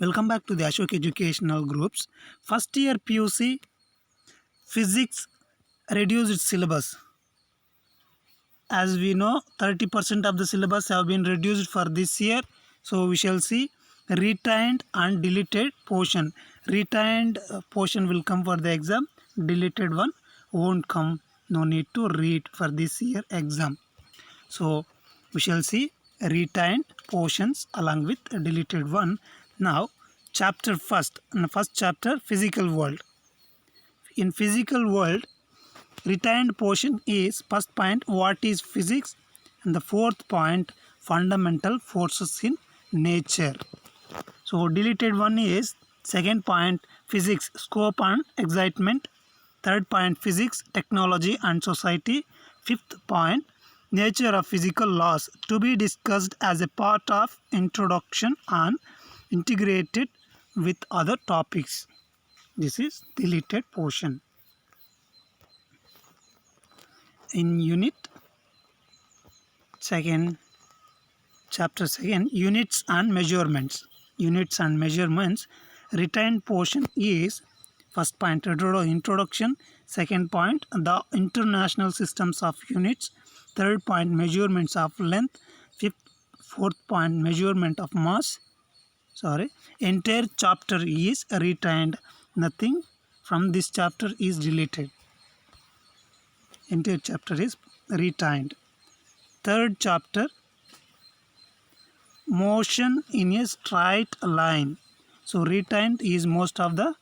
Welcome back to the Ashok Educational Groups. First year PUC Physics reduced its syllabus. As we know, 30% of the syllabus have been reduced for this year. So we shall see retained and deleted portion. Retained portion will come for the exam. Deleted one won't come. No need to read for this year exam. So we shall see retained portions along with a deleted one. Now chapter first. In the first chapter, physical world. In physical world, retained portion is first point, what is physics, and the fourth point, fundamental forces in nature. So deleted one is second point, physics, scope and excitement. Third point, physics, technology and society. Fifth point, nature of physical laws, to be discussed as a part of introduction and integrated with other topics. This is deleted portion. In unit second, chapter second, units and measurements. Units and measurements, retained portion is first point, introduction. Second point, the international systems of units. Third point, measurements of length. Fourth point, measurement of mass. Entire chapter is retained. Nothing from this chapter is deleted. Entire chapter is retained. Third chapter, motion in a straight line. So retained is most of the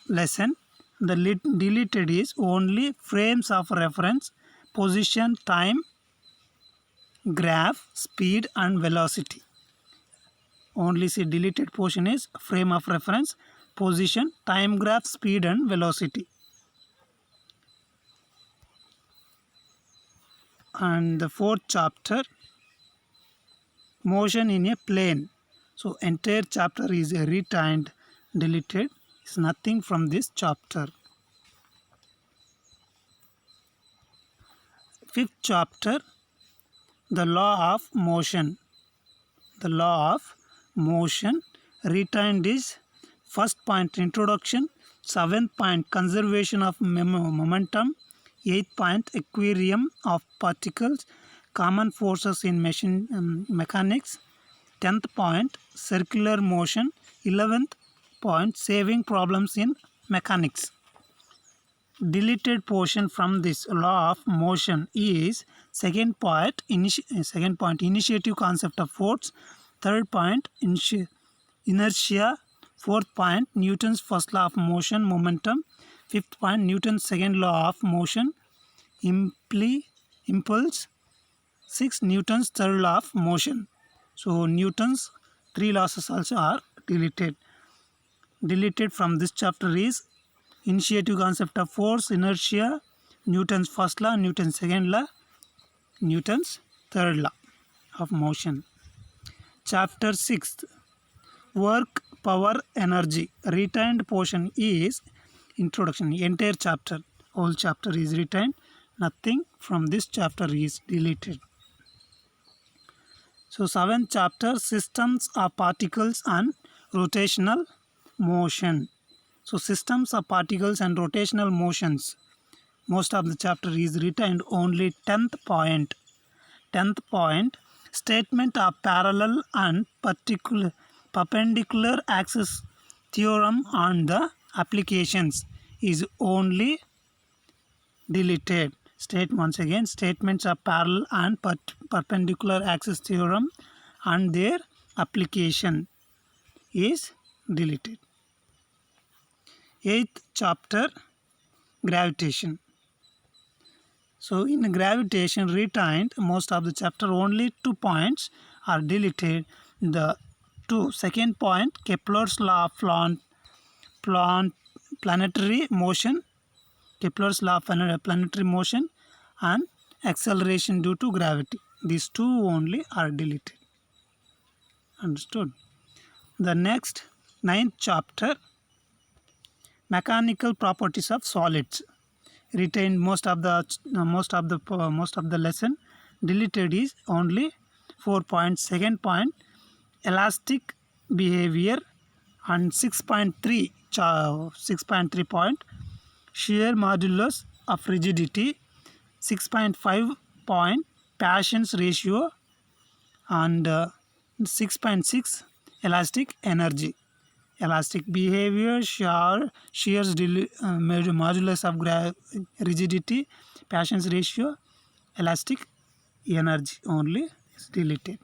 lesson. The deleted is only frames of reference, position, time, graph, speed and velocity. Only see deleted portion is frame of reference, position, time graph, speed and velocity. And the fourth chapter, motion in a plane. So entire chapter is retained. Deleted is nothing from this chapter. Fifth chapter, the law of motion. The law of motion, retained is first point, introduction. Seventh point, conservation of momentum. Eighth point, equilibrium of particles, common forces in mechanics. 10th point, circular motion. 11th point, saving problems in mechanics. Deleted portion from this law of motion is second point, initiative concept of force. Third point, inertia. Fourth point, Newton's first law of motion, momentum. Fifth point, Newton's second law of motion, impulse. Sixth, Newton's third law of motion. So Newton's three laws also are deleted. Deleted from this chapter is initiative concept of force, inertia, Newton's first law, Newton's second law, Newton's third law of motion. Chapter 6, work, power, energy. Retained portion is introduction. Entire chapter, whole chapter is retained. Nothing from this chapter is deleted. So 7th chapter, systems of particles and rotational motion. So systems of particles and rotational motions. Most of the chapter is retained. Only 10th point. 10th point, statement of parallel and perpendicular axis theorem on the applications is only deleted. Once again, statements of parallel and perpendicular axis theorem and their application is deleted. 8th chapter, gravitation. So in gravitation, retained most of the chapter. Only 2 points are deleted. The second point, Kepler's law of planetary motion. Kepler's law of planetary motion and acceleration due to gravity. These two only are deleted. Understood? The next 9th chapter, mechanical properties of solids. Retained most of the lesson. Deleted is only 4 points. Second point, elastic behavior, and 6.3 point shear modulus of rigidity, 6.5 point Passion's ratio, and 6.6 elastic energy. Elastic behavior, shears modulus of rigidity, Passion's ratio, elastic energy only is deleted.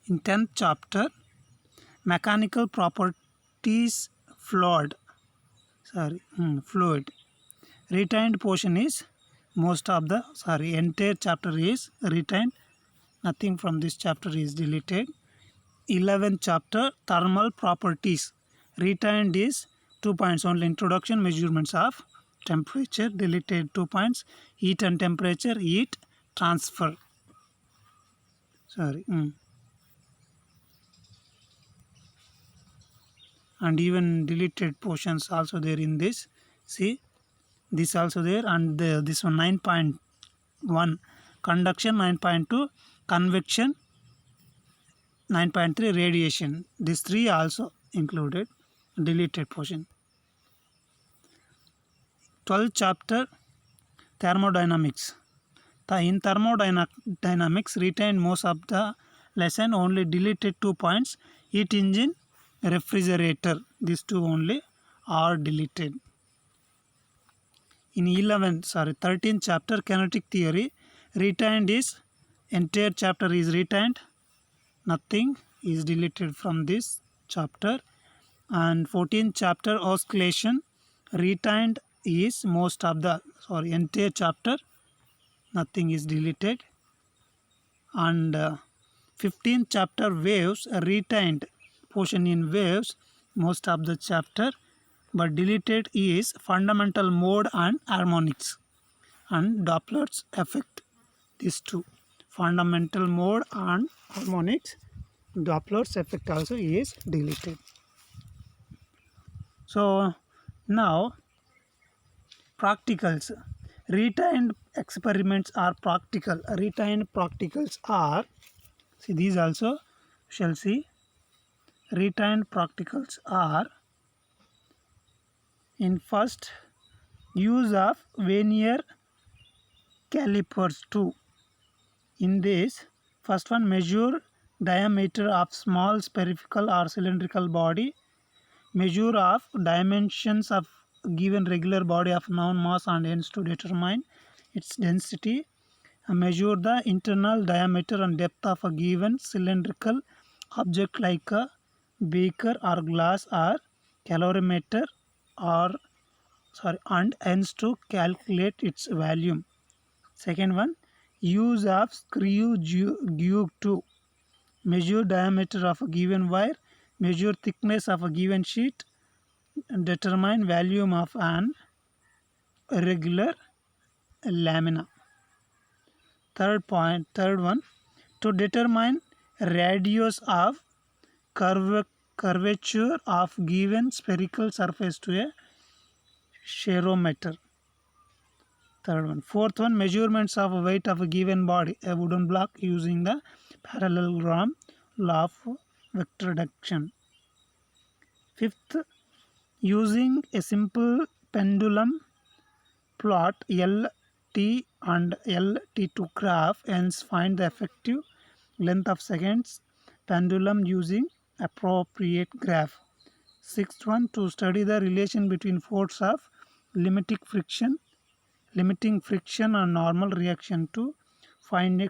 In 10th chapter, mechanical properties fluid. Retained portion is entire chapter is retained. Nothing from this chapter is deleted. 11th chapter, thermal properties. Retained is 2 points only. Introduction, measurements of temperature, deleted 2 points. Heat and temperature, heat transfer. And even deleted portions also there in this. See, this also there, and this one 9.1 conduction, 9.2 convection, 9.3 radiation. These three also included, deleted portion. 12th chapter, thermodynamics. In thermodynamics, retained most of the lesson, only deleted 2 points. Heat engine, refrigerator, these two only are deleted. In 13th chapter, kinetic theory, retained is, entire chapter is retained. Nothing is deleted from this chapter. And 14th chapter, oscillation, retained is most of the, entire chapter. Nothing is deleted. And 15th chapter, waves, retained portion in waves, most of the chapter, but deleted is fundamental mode and harmonics and Doppler's effect. These two, fundamental mode and harmonics, Doppler's effect also is deleted. So now practicals. Retained experiments are practical. Retained practicals are, see, these also shall see. Retained practicals are, in first, use of vernier calipers 2. In this, first one, measure diameter of small spherical or cylindrical body, measure of dimensions of given regular body of known mass and hence to determine its density, measure the internal diameter and depth of a given cylindrical object like a beaker or glass or calorimeter and hence to calculate its volume. Second one, use of screw gauge to measure diameter of a given wire, measure thickness of a given sheet, and determine volume of an irregular lamina. Third one, to determine radius of curvature of given spherical surface to a spherometer. Third one. Fourth one, measurements of weight of a given body, a wooden block, using the parallelogram law of vector reduction. Fifth, using a simple pendulum, plot LT and LT to graph, hence find the effective length of seconds pendulum using appropriate graph. Sixth one, to study the relation between force of limiting friction and normal reaction to find a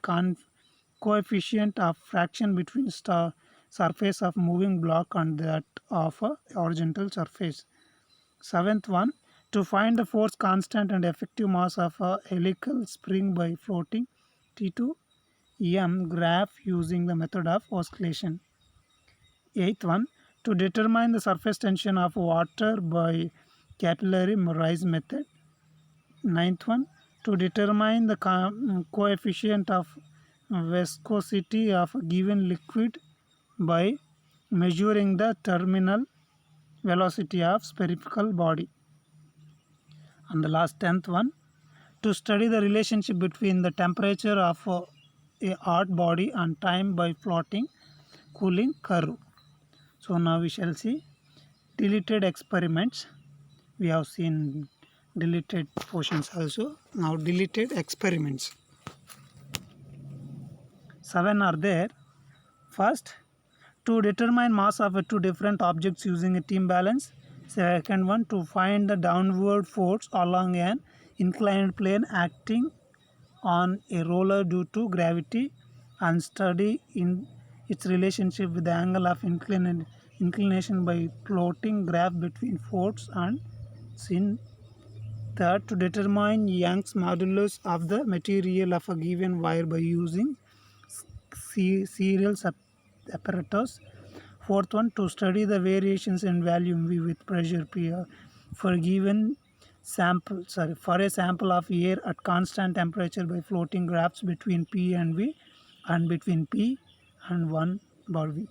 coefficient of fraction between surface of moving block and that of a horizontal surface. Seventh one, to find the force constant and effective mass of a helical spring by floating T2 M graph using the method of oscillation. Eighth one, to determine the surface tension of water by capillary rise method. Ninth one, to determine the coefficient of viscosity of a given liquid by measuring the terminal velocity of spherical body. And the last 10th one, to study the relationship between the temperature of a hot body and time by plotting cooling curve. So now we shall see deleted experiments. We have seen deleted portions also. Now deleted experiments. 7 are there. First, to determine mass of two different objects using a team balance. Second one, to find the downward force along an inclined plane acting on a roller due to gravity and study in its relationship with the angle of inclination by plotting graph between force and sin. Third, to determine Young's modulus of the material of a given wire by using serial apparatus. Fourth one, to study the variations in volume V with pressure P for given for a sample of air at constant temperature by floating graphs between P and V and between P and 1 bar V.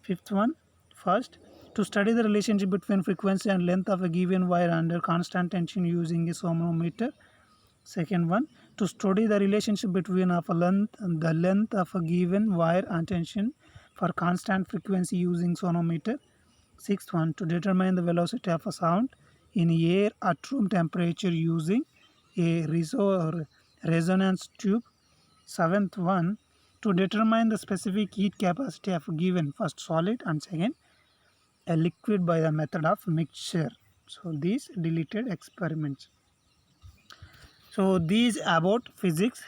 Fifth one, first, to study the relationship between frequency and length of a given wire under constant tension using a sonometer. Second one, to study the relationship between the length of a given wire and tension for constant frequency using sonometer. Sixth one, to determine the velocity of a sound in air at room temperature using a resonance tube. Seventh one, to determine the specific heat capacity of a given first solid and second a liquid by the method of mixture. So these deleted experiments. So these about physics.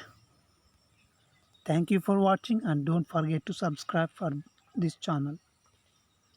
Thank you for watching and don't forget to subscribe for this channel.